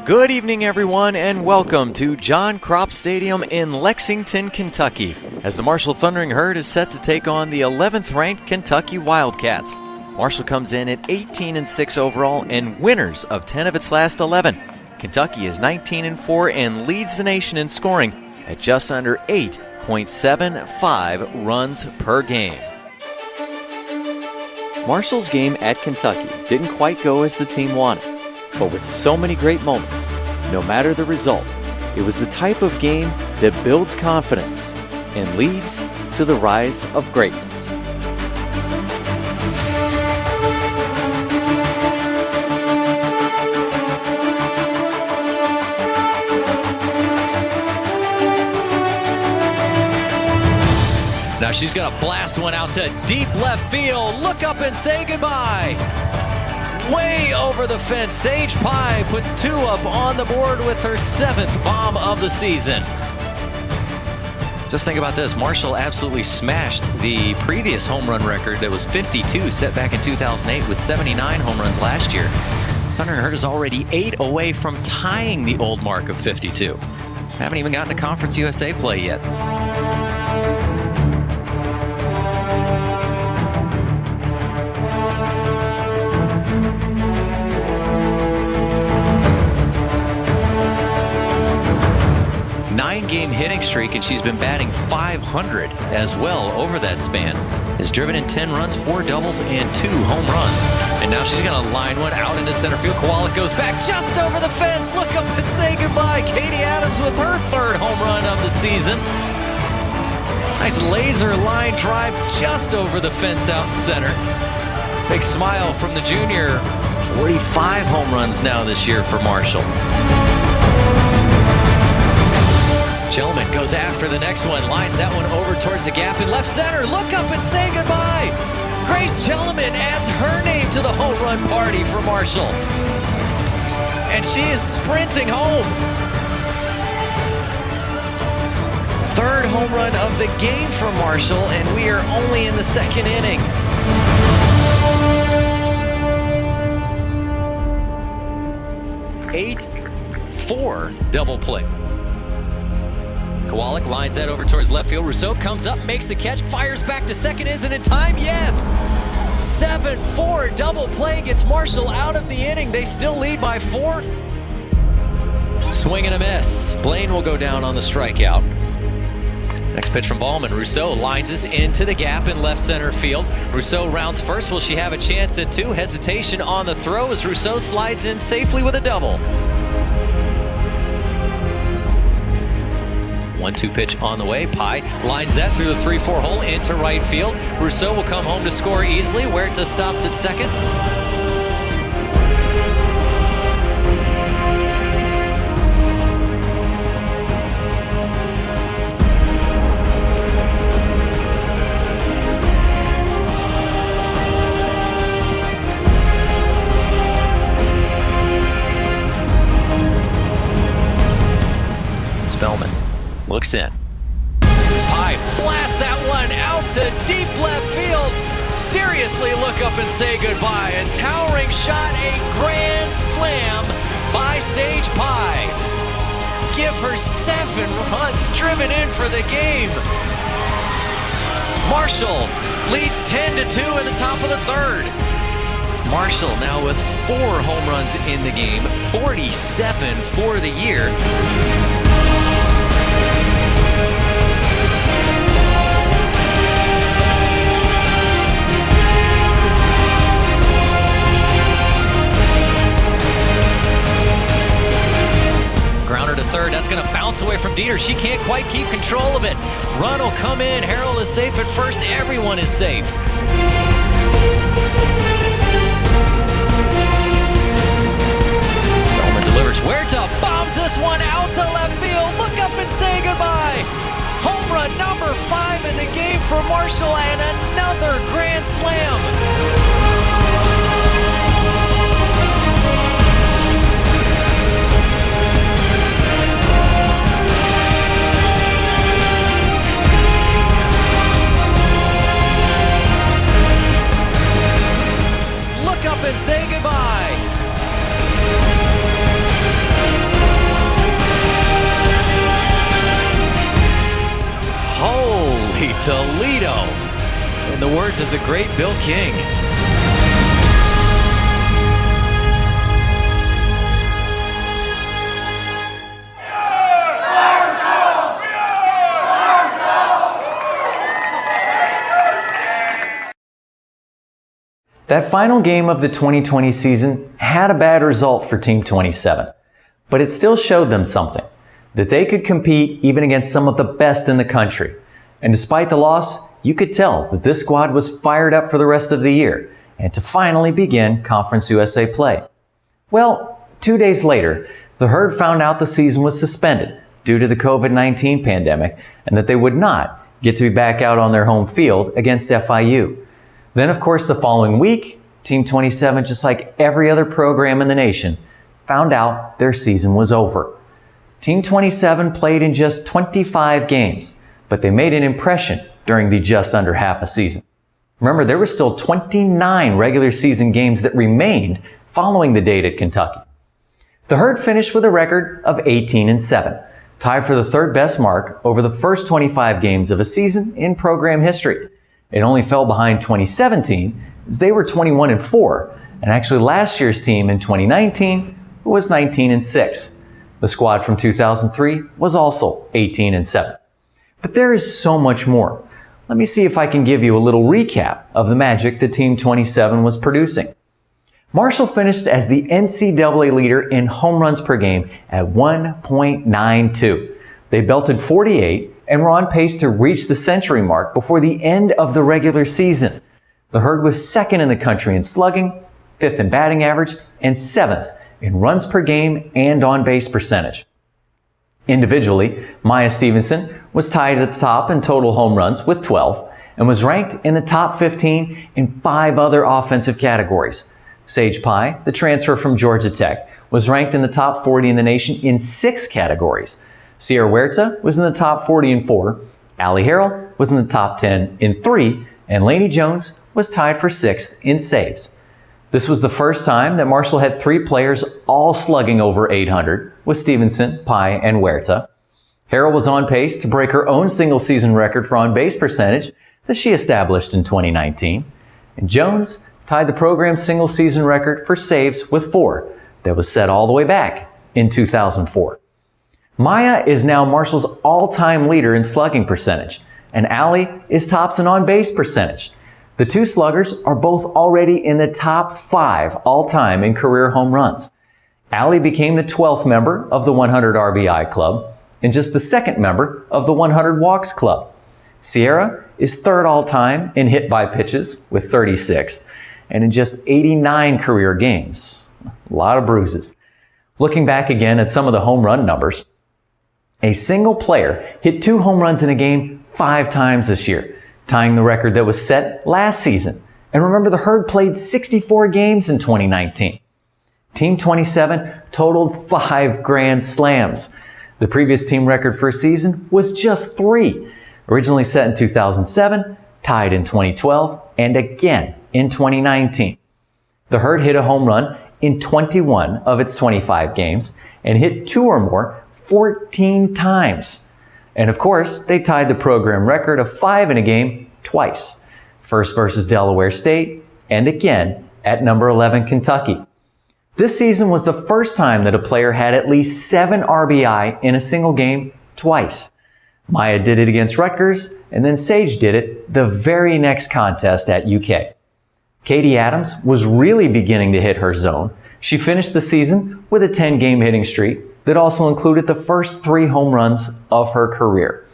Good evening, everyone, and welcome to John Kropp Stadium in Lexington, Kentucky, as the Marshall Thundering Herd is set to take on the 11th-ranked Kentucky Wildcats. Marshall comes in at 18-6 overall and winners of 10 of its last 11. Kentucky is 19-4 and leads the nation in scoring at just under 8.75 runs per game. Marshall's game at Kentucky didn't quite go as the team wanted, but with so many great moments, no matter the result, it was the type of game that builds confidence and leads to the rise of greatness. Now she's going to blast one out to deep left field. Look up and say goodbye. Way over the fence. Sage Pye puts two up on the board with her 7th bomb of the season. Just think about this. Marshall absolutely smashed the previous home run record that was 52 set back in 2008 with 79 home runs last year. Thundering Herd is already 8 away from tying the old mark of 52. Haven't even gotten to Conference USA play yet. Game hitting streak, and she's been batting .500 as well over that span. Has driven in 10 runs, 4 doubles, and 2 home runs. And now she's going to line one out into center field. Kowalik goes back just over the fence. Look up and say goodbye. Katie Adams with her 3rd home run of the season. Nice laser line drive just over the fence out in center. Big smile from the junior. 45 home runs now this year for Marshall. Gentleman goes after the next one, lines that one over towards the gap in left center. Look up and say goodbye. Grace Gentleman adds her name to the home run party for Marshall. And she is sprinting home. 3rd home run of the game for Marshall, and we are only in the 2nd inning. Eight-4 double play. Kowalik lines that over towards left field. Rousseau comes up, makes the catch, fires back to second. Is it in time? Yes! 7-4 double play gets Marshall out of the inning. They still lead by 4. Swing and a miss. Blaine will go down on the strikeout. Next pitch from Ballman. Rousseau lines us into the gap in left center field. Rousseau rounds first. Will she have a chance at 2? Hesitation on the throw as Rousseau slides in safely with a double. 1-2 pitch on the way. Pye lines that through the 3-4 hole into right field. Rousseau will come home to score easily. Huerta stops at second. Spellman looks in. Pye blasts that one out to deep left field. Seriously, look up and say goodbye. A towering shot, a grand slam by Sage Pye. Give her 7 runs driven in for the game. Marshall leads 10-2 in the top of the 3rd. Marshall now with 4 home runs in the game, 47 for the year. Grounder to third. That's going to bounce away from Dieter. She can't quite keep control of it. Run will come in. Harold is safe at first. Everyone is safe. Spellman delivers. Huerta bombs this one out to left field. Look up and say goodbye. Home run number 5 in the game for Marshall and another grand slam. Look up and say goodbye. in the words of the great Bill King. That final game of the 2020 season had a bad result for Team 27, but it still showed them something, that they could compete even against some of the best in the country. And despite the loss, you could tell that this squad was fired up for the rest of the year and to finally begin Conference USA play. Well, 2 days later, the Herd found out the season was suspended due to the COVID-19 pandemic and that they would not get to be back out on their home field against FIU. Then, of course, the following week, Team 27, just like every other program in the nation, found out their season was over. Team 27 played in just 25 games, but they made an impression during the just under half a season. Remember, there were still 29 regular season games that remained following the date at Kentucky. The Herd finished with a record of 18-7, tied for the third best mark over the first 25 games of a season in program history. It only fell behind 2017 as they were 21-4, and actually last year's team in 2019 was 19-6. The squad from 2003 was also 18-7. But there is so much more. Let me see if I can give you a little recap of the magic that Team 27 was producing. Marshall finished as the NCAA leader in home runs per game at 1.92. They belted 48 and were on pace to reach the century mark before the end of the regular season. The Herd was second in the country in slugging, fifth in batting average, and seventh in runs per game and on-base percentage. Individually, Maya Stevenson was tied at the top in total home runs with 12 and was ranked in the top 15 in 5 other offensive categories. Sage Pye, the transfer from Georgia Tech, was ranked in the top 40 in the nation in 6 categories. Sierra Huerta was in the top 40 in 4, Allie Harrell was in the top 10 in 3, and Laney Jones was tied for 6th in saves. This was the first time that Marshall had 3 players all slugging over 800, with Stevenson, Pye, and Huerta. Harrell was on pace to break her own single-season record for on-base percentage that she established in 2019. And Jones tied the program's single-season record for saves with 4 that was set all the way back in 2004. Maya is now Marshall's all-time leader in slugging percentage, and Allie is tops in on-base percentage. The 2 sluggers are both already in the top 5 all-time in career home runs. Allie became the 12th member of the 100 RBI Club and just the 2nd member of the 100 Walks Club. Sierra is 3rd all-time in hit by pitches with 36 and in just 89 career games. A lot of bruises. Looking back again at some of the home run numbers, a single player hit 2 home runs in a game 5 times this year, tying the record that was set last season. And remember, the Herd played 64 games in 2019. Team 27 totaled 5 grand slams. The previous team record for a season was just 3, originally set in 2007, tied in 2012, and again in 2019. The Herd hit a home run in 21 of its 25 games and hit 2 or more 14 times. And of course, they tied the program record of 5 in a game twice. First versus Delaware State, and again at number 11 Kentucky. This season was the first time that a player had at least 7 RBI in a single game twice. Maya did it against Rutgers, and then Sage did it the very next contest at UK. Katie Adams was really beginning to hit her zone. She finished the season with a 10-game hitting streak that also included the first 3 home runs of her career.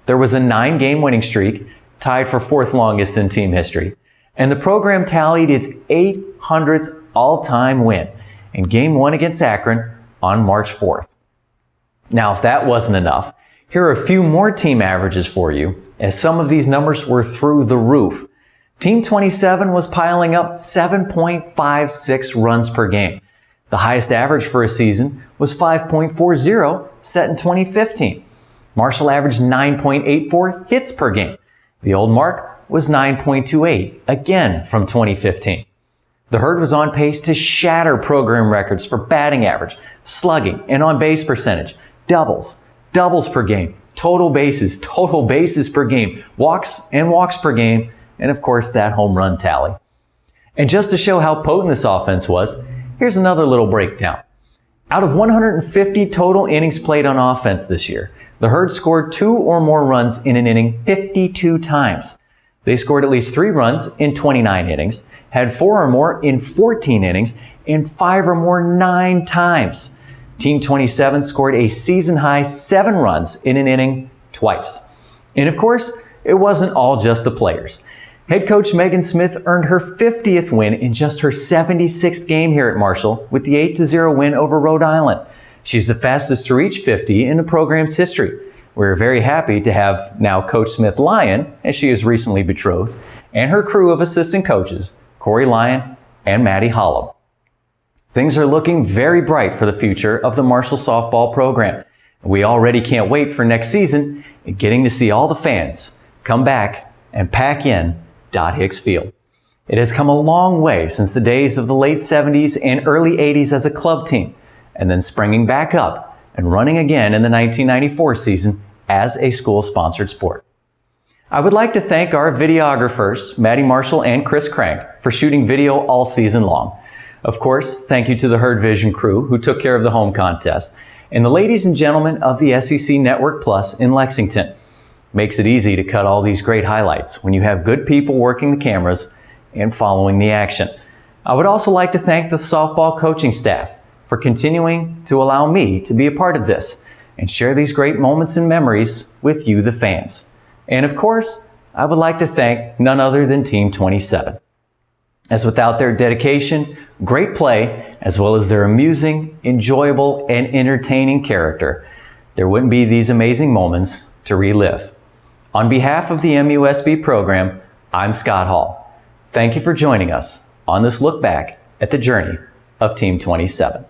There was a 9-game winning streak, tied for 4th longest in team history, and the program tallied its 800th all-time win in Game 1 against Akron on March 4th. Now, if that wasn't enough, here are a few more team averages for you, as some of these numbers were through the roof. Team 27 was piling up 7.56 runs per game. The highest average for a season was 5.40, set in 2015. Marshall averaged 9.84 hits per game. The old mark was 9.28, again from 2015. The Herd was on pace to shatter program records for batting average, slugging, and on-base percentage, doubles per game, total bases per game, walks per game, and of course that home run tally. And just to show how potent this offense was, here's another little breakdown. Out of 150 total innings played on offense this year, the Herd scored 2 or more runs in an inning 52 times. They scored at least 3 runs in 29 innings, had 4 or more in 14 innings, and 5 or more 9 times. Team 27 scored a season-high 7 runs in an inning twice. And of course, it wasn't all just the players. Head coach Megan Smith earned her 50th win in just her 76th game here at Marshall with the 8-0 win over Rhode Island. She's the fastest to reach 50 in the program's history. We're very happy to have now Coach Smith Lyon, as she is recently betrothed, and her crew of assistant coaches, Corey Lyon and Maddie Hollum. Things are looking very bright for the future of the Marshall softball program. We already can't wait for next season and getting to see all the fans come back and pack in Dot Hicks Field. It has come a long way since the days of the late 70s and early 80s as a club team, and then springing back up and running again in the 1994 season as a school-sponsored sport. I would like to thank our videographers, Maddie Marshall and Chris Crank, for shooting video all season long. Of course, thank you to the Herd Vision crew who took care of the home contest, and the ladies and gentlemen of the SEC Network Plus in Lexington. Makes it easy to cut all these great highlights when you have good people working the cameras and following the action. I would also like to thank the softball coaching staff for continuing to allow me to be a part of this and share these great moments and memories with you, the fans. And of course, I would like to thank none other than Team 27. As without their dedication, great play, as well as their amusing, enjoyable, and entertaining character, there wouldn't be these amazing moments to relive. On behalf of the MUSB program, I'm Scott Hall. Thank you for joining us on this look back at the journey of Team 27.